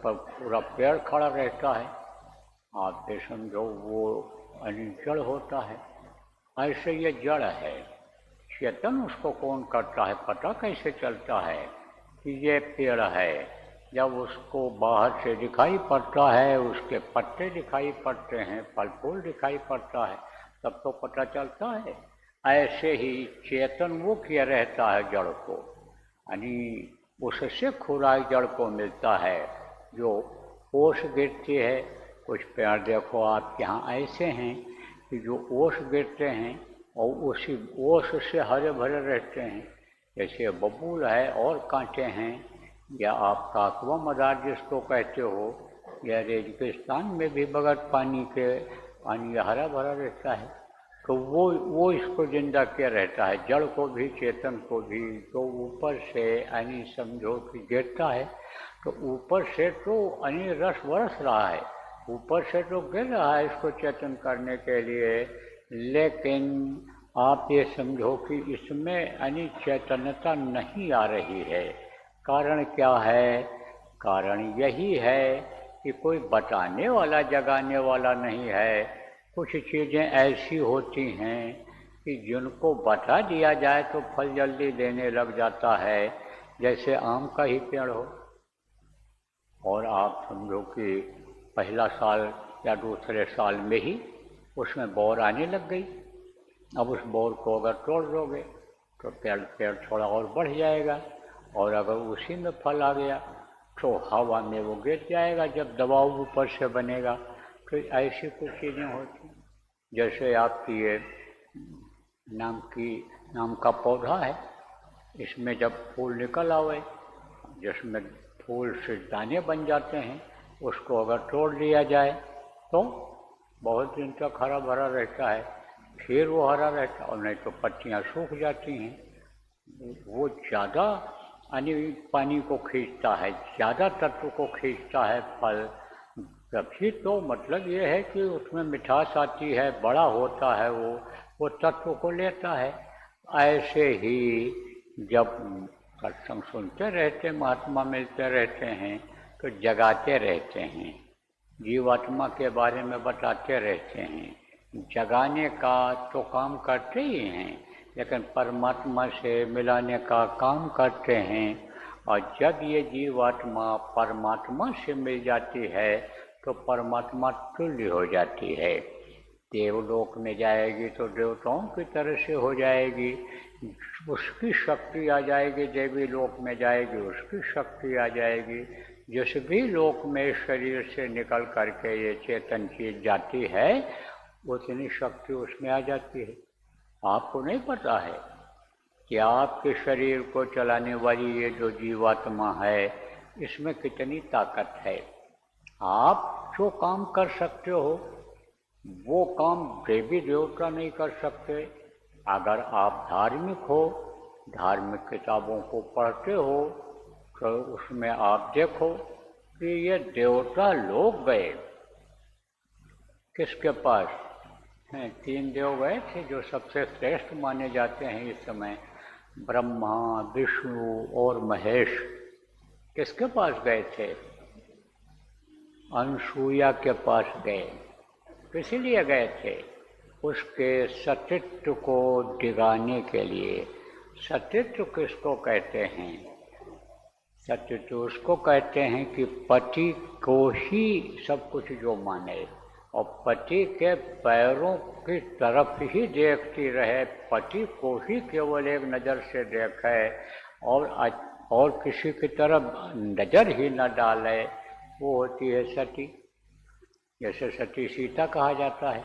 पर पूरा पेड़ खड़ा रहता है, आप ये समझो वो जड़ होता है। ऐसे ये जड़ है, चेतन उसको कौन करता है, पता कैसे चलता है कि ये पेड़ है? जब उसको बाहर से दिखाई पड़ता है, उसके पत्ते दिखाई पड़ते हैं, फल फूल दिखाई पड़ता है, तब तो पता चलता है। ऐसे ही चेतन वो किया रहता है जड़ को, यानी उससे खुराक जड़ को मिलता है। जो ओस गिरती है, कुछ पेड़ देखो आप यहाँ ऐसे हैं कि जो ओस गिरते हैं और उसी ओस से हरे भरे रहते हैं, जैसे बबूल है और कांटे हैं, या आप काकवा मदार जिसको कहते हो, या रेगिस्तान में भी बगैर पानी के पानी हरा भरा रहता है, तो वो इसको जिंदा किया रहता है, जड़ को भी चेतन को भी। तो ऊपर से यानी समझो कि गिरता है, तो ऊपर से तो यानी रस बरस रहा है, ऊपर से तो गिर रहा है इसको चेतन करने के लिए, लेकिन आप ये समझो कि इसमें यानी चैतन्यता नहीं आ रही है। कारण क्या है? कारण यही है कि कोई बताने वाला जगाने वाला नहीं है। कुछ चीज़ें ऐसी होती हैं कि जिनको बता दिया जाए तो फल जल्दी देने लग जाता है, जैसे आम का ही पेड़ हो, और आप समझो कि पहला साल या दूसरे साल में ही उसमें बौर आने लग गई। अब उस बौर को अगर तोड़ दोगे तो पेड़ थोड़ा और बढ़ जाएगा, और अगर उसी में फल आ गया तो हवा में वो गिर जाएगा जब दबाव ऊपर से बनेगा। तो ऐसी कुछ चीज़ें होती हैं। जैसे आपकी ये नाम का पौधा है, इसमें जब फूल निकल आवे, जिसमें फूल से दाने बन जाते हैं, उसको अगर तोड़ लिया जाए तो बहुत दिन तक हरा भरा रहता है, फिर वो हरा रहता है, और नहीं तो पत्तियाँ सूख जाती हैं। वो ज़्यादा यानी पानी को खींचता है, ज़्यादा तत्व को खींचता है फल, तभी तो मतलब ये है कि उसमें मिठास आती है, बड़ा होता है, वो तत्व को लेता है। ऐसे ही जब सत्संग सुनते रहते, महात्मा मिलते रहते हैं, तो जगाते रहते हैं, जीवात्मा के बारे में बताते रहते हैं, जगाने का तो काम करते ही हैं, लेकिन परमात्मा से मिलाने का काम करते हैं। और जब ये जीवात्मा परमात्मा से मिल जाती है तो परमात्मा तुल्य हो जाती है। देवलोक में जाएगी तो देवताओं की तरह से हो जाएगी, उसकी शक्ति आ जाएगी, देवी लोक में जाएगी उसकी शक्ति आ जाएगी। जिस भी लोक में शरीर से निकल करके ये चेतन चीज जाती है, उतनी शक्ति उसमें आ जाती है। आपको नहीं पता है कि आपके शरीर को चलाने वाली ये जो जीवात्मा है, इसमें कितनी ताकत है। आप जो काम कर सकते हो वो काम देवी देवता नहीं कर सकते। अगर आप धार्मिक हो, धार्मिक किताबों को पढ़ते हो, तो उसमें आप देखो कि ये देवता लोग गए किसके पास हैं? 3 देव गए थे जो सबसे श्रेष्ठ माने जाते हैं इस समय, ब्रह्मा, विष्णु और महेश। किसके पास गए थे? अनसूया के पास गए। इसीलिए गए थे उसके सतीत्व को दिगाने के लिए। सतीत्व किसको कहते हैं? सतीत्व उसको कहते हैं कि पति को ही सब कुछ जो माने, और पति के पैरों की तरफ ही देखती रहे, पति को ही केवल एक नज़र से देखे, और किसी की तरफ नज़र ही न डाले, वो होती है सती। जैसे सती सीता कहा जाता है।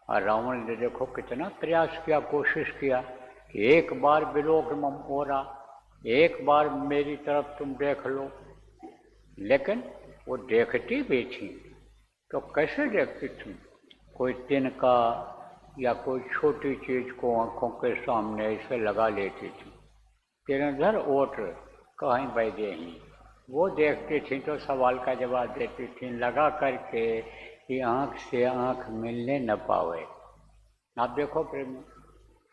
और रावण ने देखो कितना प्रयास किया, कोशिश किया कि एक बार विलोक हो रहा, एक बार मेरी तरफ तुम देख लो, लेकिन वो देखती भी थी। तो कैसे देखती थी? कोई तिनका या कोई छोटी चीज को आंखों के सामने ऐसे लगा लेती थी, तिरंधर ओट कहीं बैठे ही, वो देखती थी तो सवाल का जवाब देती थी लगा करके कि आँख से आँख मिलने न पावे। आप देखो प्रेम,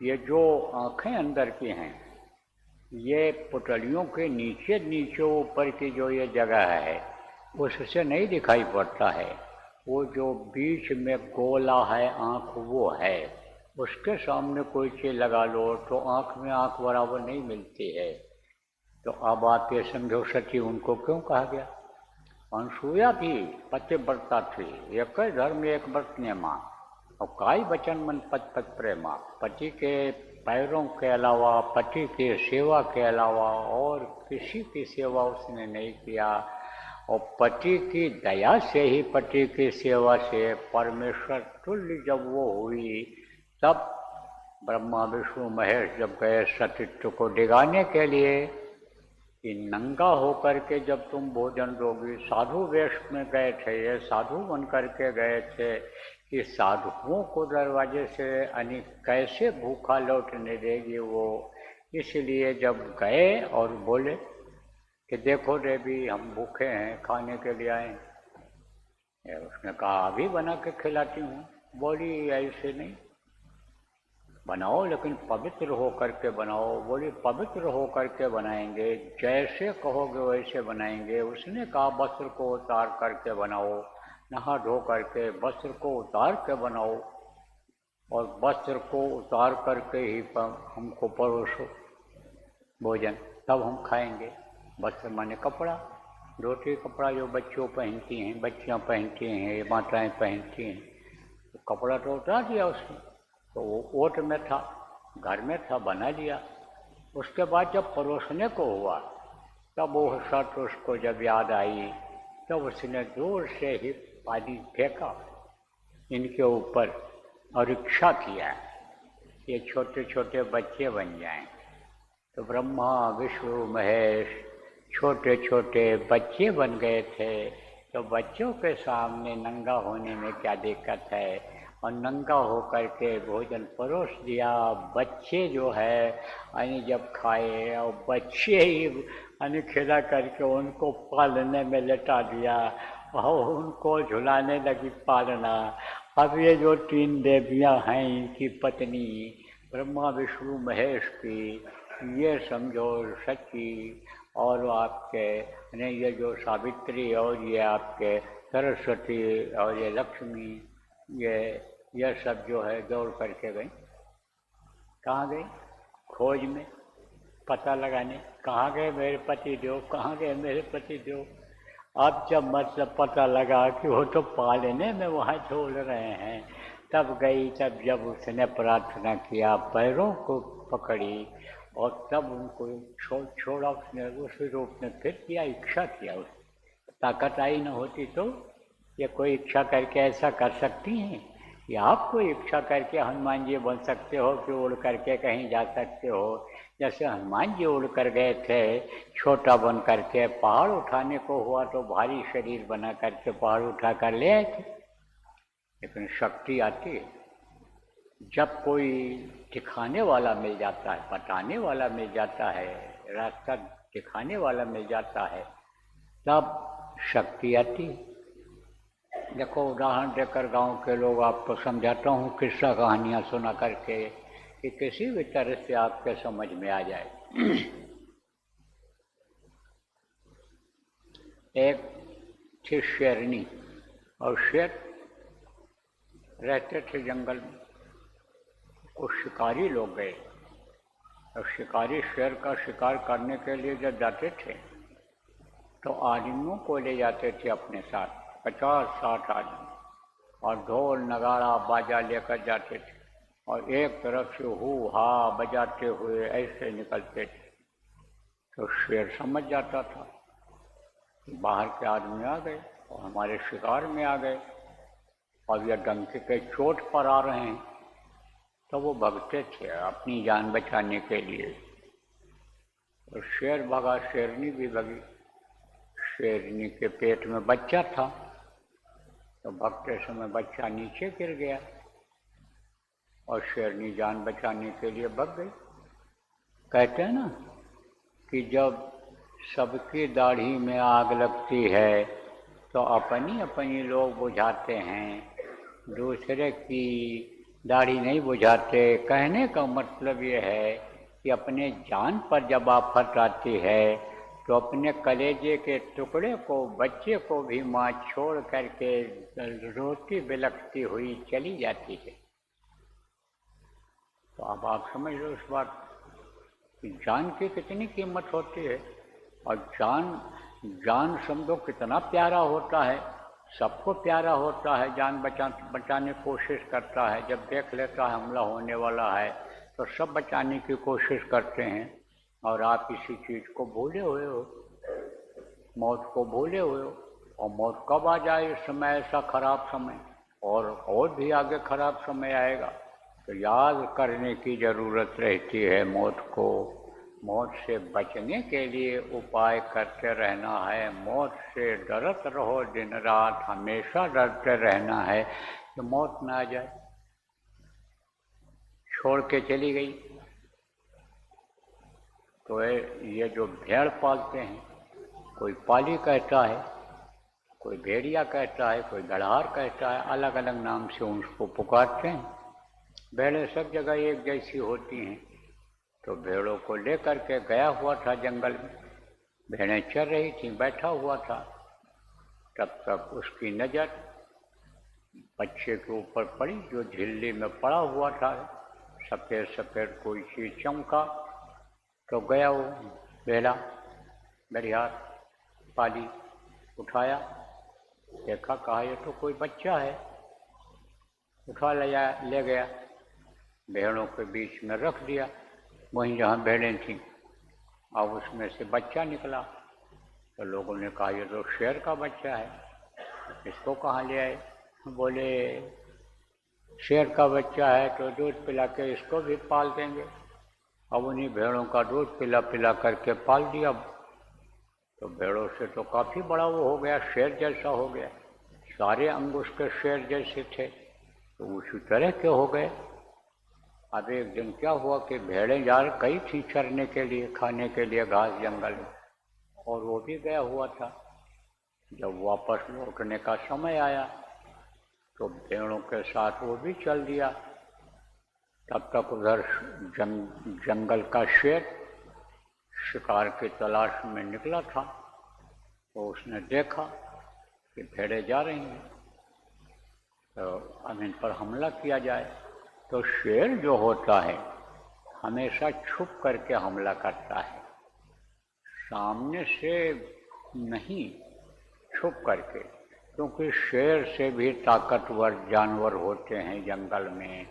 ये जो आँखें अंदर की हैं, ये पुतलियों के नीचे नीचे ऊपर की जो ये जगह है, उससे नहीं दिखाई पड़ता है। वो जो बीच में गोला है आँख वो है, उसके सामने कोई चीज़ लगा लो तो आँख में आँख बराबर नहीं मिलती है। तो अब आप ये समझो सती उनको क्यों कहा गया। अनसुईया भी पतिव्रता थी, एक धर्म एक व्रत नेमा, और काई वचन मन पद पद प्रेमा। पति के पैरों के अलावा, पति की सेवा के अलावा और किसी की सेवा उसने नहीं किया। और पति की दया से ही, पति की सेवा से परमेश्वर तुल्य जब वो हुई, तब ब्रह्मा विष्णु महेश जब गए सतीत्व को डिगाने के लिए कि नंगा होकर के जब तुम भोजन दोगी, साधु वेश में गए थे, ये साधु बन करके गए थे कि साधुओं को दरवाजे से कैसे भूखा लौटने देगी वो। इसलिए जब गए और बोले कि देखो देवी हम भूखे हैं, खाने के लिए आए। उसने कहा अभी बना के खिलाती हूँ। बोली ऐसे नहीं, बनाओ लेकिन पवित्र हो करके बनाओ। बोली पवित्र हो करके बनाएंगे, जैसे कहोगे वैसे बनाएंगे। उसने कहा वस्त्र को उतार करके बनाओ, नहा धो करके वस्त्र को उतार के बनाओ, और वस्त्र को उतार करके ही हमको परोसो भोजन, तब हम खाएंगे। वस्त्र माने कपड़ा, धोती कपड़ा जो बच्चों पहनती हैं, बच्चियाँ पहनती हैं, माताएँ पहनती हैं। तो कपड़ा तो उतार दिया उसने, तो वो ओट में था, घर में था, बना लिया। उसके बाद जब परोसने को हुआ, तब वो शर्त उसको जब याद आई, तब उसने दूर से ही पानी फेंका इनके ऊपर और इच्छा किया ये छोटे छोटे बच्चे बन जाएं। तो ब्रह्मा विष्णु महेश छोटे छोटे बच्चे बन गए थे। तो बच्चों के सामने नंगा होने में क्या दिक्कत है, और नंगा होकर के भोजन परोस दिया। बच्चे जो है यानी जब खाए, और बच्चे ही यानी खिला करके उनको पालने में लेटा दिया और उनको झुलाने लगी पालना। अब ये जो तीन देवियाँ हैं इनकी पत्नी ब्रह्मा विष्णु महेश की, ये समझो सची और आपके ये जो सावित्री और ये आपके सरस्वती और ये लक्ष्मी, ये सब जो है दौड़ करके गई। कहाँ गई? खोज में, पता लगाने। कहाँ गए मेरे पति देव, कहाँ गए मेरे पति देव। अब जब मतलब पता लगा कि वो तो पालने में वहाँ छोड़ रहे हैं, तब गई। तब जब उसने प्रार्थना किया, पैरों को पकड़ी और तब उनको छोड़ा उसने, उस रूप में फिर किया, इच्छा किया। उसने ताकत आई न होती तो ये कोई इच्छा करके ऐसा कर सकती हैं? या आप कोई इच्छा करके हनुमान जी बन सकते हो कि उड़ करके कहीं जा सकते हो? जैसे हनुमान जी उड़ कर गए थे छोटा बन करके, पहाड़ उठाने को हुआ तो भारी शरीर बना करके पहाड़ उठा कर ले आए थे। लेकिन शक्ति आती है जब कोई दिखाने वाला मिल जाता है, बताने वाला मिल जाता है, रास्ता दिखाने वाला मिल जाता है, तब शक्ति आती है। देखो उदाहरण देकर गांव के लोग आपको समझाता हूँ किस्सा कहानियाँ सुना करके कि किसी भी तरह से आपके समझ में आ जाए। एक थी शेरनी, और शेर रहते थे जंगल में। कुछ शिकारी लोग गए, और शिकारी शेर का शिकार करने के लिए जब जाते थे तो आदमियों को ले जाते थे अपने साथ, 50-60 आदमी, और ढोल नगाड़ा बाजा लेकर जाते थे, और एक तरफ से हू हा बजाते हुए ऐसे निकलते थे। तो शेर समझ जाता था कि बाहर के आदमी आ गए और हमारे शिकार में आ गए, और यह डंके के चोट पर आ रहे हैं। तो वो भगते थे अपनी जान बचाने के लिए। तो शेर भगा, शेरनी भी भगी। शेरनी के पेट में बच्चा था, तो भगते समय बच्चा नीचे गिर गया और शेरनी जान बचाने के लिए भग गई। कहते हैं ना कि जब सबकी दाढ़ी में आग लगती है तो अपनी अपनी लोग बुझाते हैं, दूसरे की दाढ़ी नहीं बुझाते। कहने का मतलब ये है कि अपने जान पर जब आफत आती है तो अपने कलेजे के टुकड़े को, बच्चे को भी माँ छोड़ करके रोती बिलखती हुई चली जाती है। तो अब आप समझ लो इस बात कि जान की कितनी कीमत होती है। और जान समझो कितना प्यारा होता है, सबको प्यारा होता है। जान बचाने की कोशिश करता है, जब देख लेता है हमला होने वाला है तो सब बचाने की कोशिश करते हैं। और आप इसी चीज़ को भूले हुए हो, मौत को भूले हुए हो। और मौत कब आ जाए इस समय, ऐसा खराब समय, और भी आगे खराब समय आएगा, तो याद करने की ज़रूरत रहती है मौत को। मौत से बचने के लिए उपाय करते रहना है। मौत से डरत रहो दिन रात, हमेशा डरते रहना है कि मौत ना आ जाए। छोड़ के चली गई। तो ये जो भेड़ पालते हैं, कोई पाली कहता है, कोई भेड़िया कहता है, कोई गड़हार कहता है, अलग अलग नाम से उसको पुकारते हैं। भेड़ें सब जगह एक जैसी होती हैं। तो भेड़ों को लेकर के गया हुआ था जंगल में, भेड़ें चर रही थी, बैठा हुआ था। तब तक उसकी नज़र बच्चे के ऊपर पड़ी जो झिल्ली में पड़ा हुआ था। सफ़ेद सफ़ेद कोई चीज़ चमका, तो गया वो भेड़ा घड़ियाल पाली, उठाया, देखा, कहा ये तो कोई बच्चा है। उठा ले गया, भेड़ों के बीच में रख दिया, वहीं जहाँ भेड़ें थीं। अब उसमें से बच्चा निकला। तो लोगों ने कहा ये तो शेर का बच्चा है, इसको कहाँ ले आए? बोले शेर का बच्चा है तो दूध पिला के इसको भी पाल देंगे। अब उन्हीं भेड़ों का दूध पिला पिला करके पाल दिया। तो भेड़ों से तो काफ़ी बड़ा वो हो गया, शेर जैसा हो गया, सारे अंग उसके शेर जैसे थे, तो उसी तरह के हो गए। अब एक दिन क्या हुआ कि भेड़ें जा गई थी चरने के लिए, खाने के लिए घास जंगल में, और वो भी गया हुआ था। जब वापस लौटने का समय आया तो भेड़ों के साथ वो भी चल दिया। तब तक उधर जंगल का शेर शिकार की तलाश में निकला था। तो उसने देखा कि भेड़ें जा रही हैं, तो अब इन पर हमला किया जाए। तो शेर जो होता है हमेशा छुप करके हमला करता है, सामने से नहीं, छुप करके, क्योंकि शेर से भी ताकतवर जानवर होते हैं जंगल में।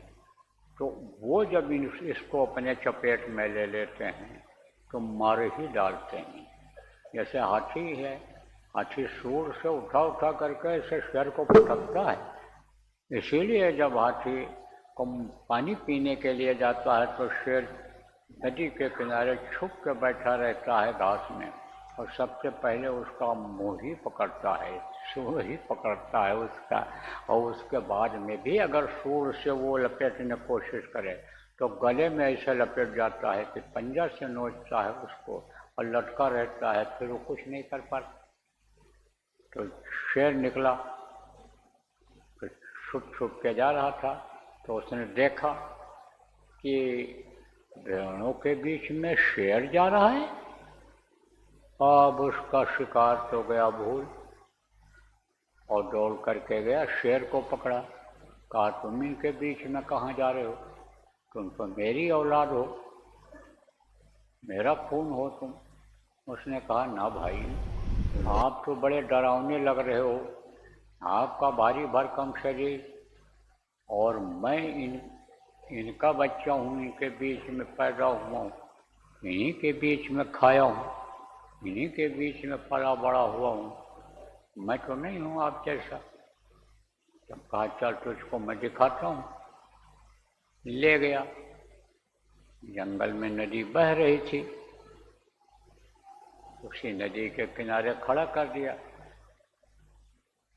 तो वो जब इसको अपने चपेट में ले लेते हैं तो मार ही डालते हैं। जैसे हाथी है, हाथी सूर से उठा उठा करके इसे शेर को पटकता है। इसीलिए जब हाथी को पानी पीने के लिए जाता है तो शेर नदी के किनारे छुप के बैठा रहता है घास में, और सबसे पहले उसका मुंह ही पकड़ता है, सूर ही पकड़ता है उसका। और उसके बाद में भी अगर सूर से वो लपेटने की कोशिश करे तो गले में ऐसे लपेट जाता है कि पंजा से नोचता है उसको और लटका रहता है, फिर वो कुछ नहीं कर पाता। तो शेर निकला, तो छुप छुप के जा रहा था। तो उसने देखा कि भेड़ों के बीच में शेर जा रहा है। अब उसका शिकार तो गया भूल, और दौड़ करके गया, शेर को पकड़ा। कहा तुम इनके बीच में कहाँ जा रहे हो? तुम तो मेरी औलाद हो, मेरा खून हो तुम। उसने कहा ना भाई, आप तो बड़े डरावने लग रहे हो, आपका भारी भरकम शरीर, और मैं इनका बच्चा हूँ, इनके बीच में पैदा हुआ हूँ, इन्हीं के बीच में खाया हूँ, इन्हीं के बीच में पला बड़ा हुआ हूँ, मैं तो नहीं हूँ आप जैसा। तब कहा चल तुझको मैं दिखाता हूँ। ले गया, जंगल में नदी बह रही थी, उसी नदी के किनारे खड़ा कर दिया।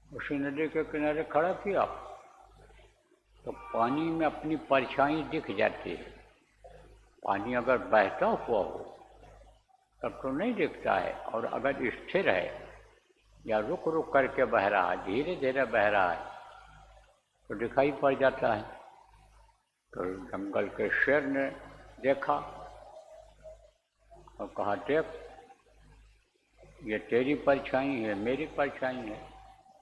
उसी नदी के किनारे खड़ा किया तो पानी में अपनी परछाई दिख जाती है। पानी अगर बहता हुआ हो तब तो नहीं दिखता है, और अगर स्थिर है या रुक रुक करके बह रहा है, धीरे धीरे बह रहा है, तो दिखाई पड़ जाता है। तो जंगल के शेर ने देखा और कहा देख, ये तेरी परछाई है, मेरी परछाई है।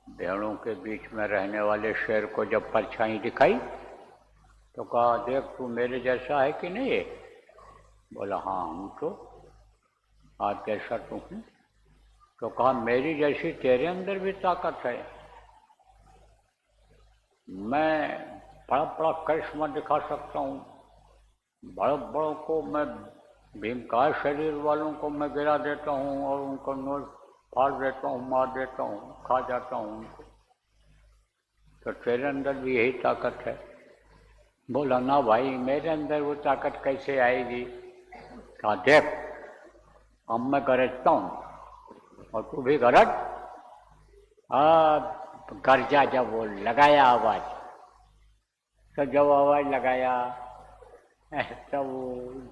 भेड़ों के बीच में रहने वाले शेर को जब परछाई दिखाई तो कहा, देख तू मेरे जैसा है कि नहीं है? बोला, हाँ हूँ तो। आज कैसा तू हूँ? तो कहा, मेरी जैसी तेरे अंदर भी ताकत है। मैं बड़ा बड़ा करिश्मा दिखा सकता हूँ, बड़े बड़ों को मैं, भीमकाय शरीर वालों को मैं गिरा देता हूँ और उनको नोच फाड़ देता हूँ, मार देता हूँ, खा जाता हूँ उनको। तो तेरे अंदर भी यही ताकत है? बोला, ना भाई, मेरे अंदर वो ताकत कैसे आएगी? कहा, देख अब मैं गरजता हूँ और तू भी गरज। गरजा जब वो लगाया आवाज, तो जब आवाज लगाया तो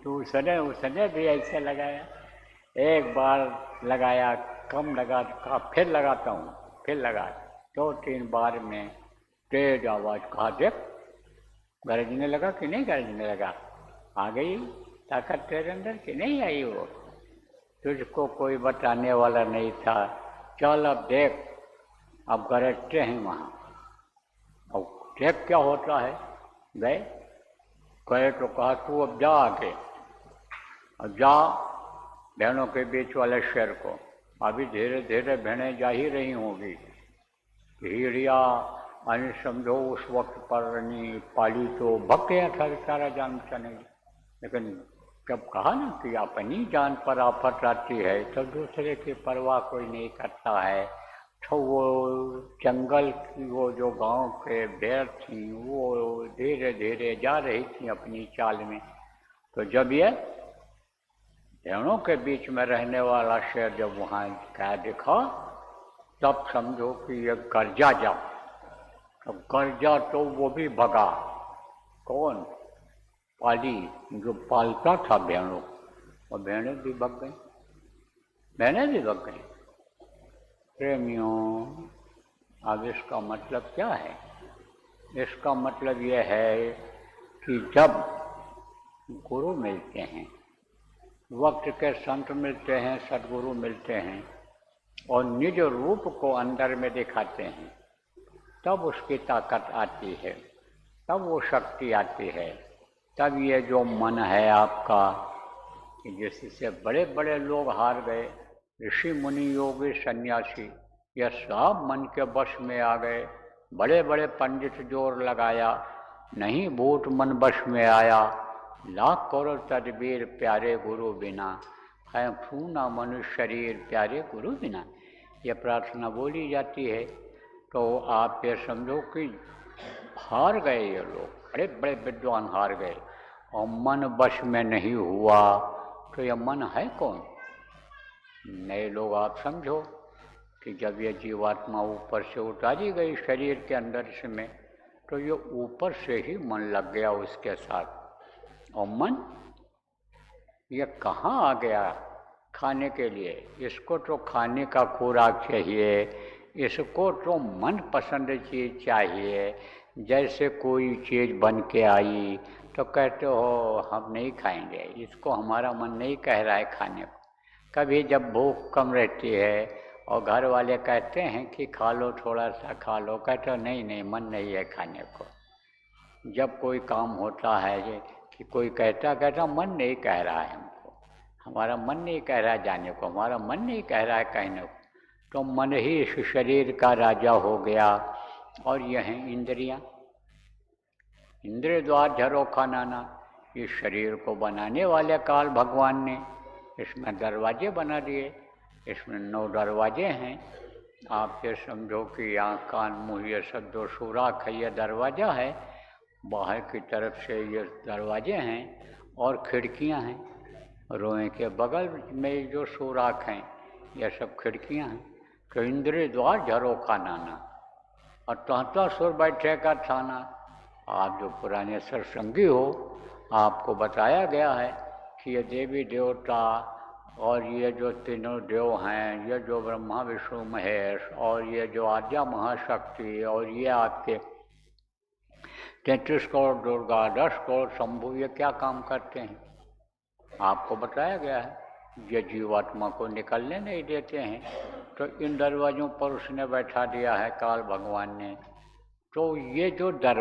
दूसरे उसने भी ऐसे लगाया। एक बार लगाया, कम लगा, कहा फिर लगाता हूँ, फिर लगा। 2-3 बार में तेज आवाज, कहा देख गरजने लगा कि नहीं गरजने लगा? आ गई ताकत तेरे अंदर कि नहीं आई? वो तुझको कोई बताने वाला नहीं था। चल अब देख, अब गरजते हैं वहाँ। अब देख क्या होता है। गए तो कहा, तू अब जा आगे, अब जा भेड़ों के बीच वाले शेर को। अभी धीरे धीरे भेड़ें जा ही रही होंगी। हिड़िया अन समझो उस वक्त पर नहीं पाली तो भग गया था बेचारा जानता नहीं। लेकिन जब कहा ना कि अपनी जान पर आफत आती है तो दूसरे की परवाह कोई नहीं करता है। तो वो जंगल की वो जो गांव के भेड़ थी वो धीरे धीरे जा रही थी अपनी चाल में। तो जब ये भेड़ों के बीच में रहने वाला शेर जब वहाँ क्या दिखा, तब समझो कि ये गर्जा जा। तो गर्जा तो वो भी भगा। कौन? पाली, जो पालता था भेड़ों, और भेड़ें भी भग गई, भेड़ें भी भग गई। प्रेमियों, अब इसका मतलब क्या है? इसका मतलब यह है कि जब गुरु मिलते हैं, वक्त के संत मिलते हैं, सदगुरु मिलते हैं और निज रूप को अंदर में दिखाते हैं, तब उसकी ताकत आती है, तब वो शक्ति आती है। तब ये जो मन है आपका, कि जिससे बड़े बड़े लोग हार गए, ऋषि मुनि योगी सन्यासी, यह सब मन के वश में आ गए। बड़े बड़े पंडित जोर लगाया, नहीं भूत मन वश में आया। लाख करोड़ तदबीर प्यारे गुरु बिना, है फूना मनुष्य शरीर प्यारे गुरु बिना। यह प्रार्थना बोली जाती है। तो आप ये समझो कि हार गए ये लोग, बड़े बड़े विद्वान हार गए और मन वश में नहीं हुआ। तो यह मन है कौन? नए लोग आप समझो कि जब ये जीवात्मा ऊपर से उतारी गई शरीर के अंदर से में, तो ये ऊपर से ही मन लग गया उसके साथ। और मन ये कहाँ आ गया खाने के लिए? इसको तो खाने का खुराक चाहिए, इसको तो मन पसंद चीज़ चाहिए। जैसे कोई चीज़ बन के आई तो कहते हो हम नहीं खाएंगे, इसको हमारा मन नहीं कह रहा है खाने को। कभी जब भूख कम रहती है और घर वाले कहते हैं कि खा लो, थोड़ा सा खा लो, कहते हो नहीं नहीं मन नहीं है खाने को। जब कोई काम होता है कि कोई कहता मन नहीं कह रहा है हमको, हमारा मन नहीं कह रहा है जाने को, हमारा मन नहीं कह रहा है कहने को, तो मन ही इस शरीर का राजा हो गया। और यह हैं इंद्रियां, इंद्रिय द्वार झरोखा नाना। इस शरीर को बनाने वाले काल भगवान ने इसमें दरवाजे बना दिए। इसमें 9 दरवाजे हैं। आप ये समझो कि आँख कान मुँह ये सब 2 सुराख है, ये दरवाज़ा है। बाहर की तरफ से ये दरवाजे हैं और खिड़कियां हैं। रोए के बगल में जो सुराख हैं ये सब खिड़कियां हैं। तो इंद्रिय द्वार झरोखा नाना और तहता सुर बैठे का थाना। आप जो पुराने सत्संगी हो, आपको बताया गया है कि ये देवी देवता और ये जो तीनों देव हैं, ये जो ब्रह्मा विष्णु महेश और ये जो आद्या महाशक्ति और ये आपके 33 करोड़ दुर्गा, 10 करोड़ शंभु, ये क्या काम करते हैं आपको बताया गया है। ये जीवात्मा को निकलने नहीं देते हैं। तो इन दरवाज़ों पर उसने बैठा दिया है काल भगवान ने। तो ये जो दरवाजे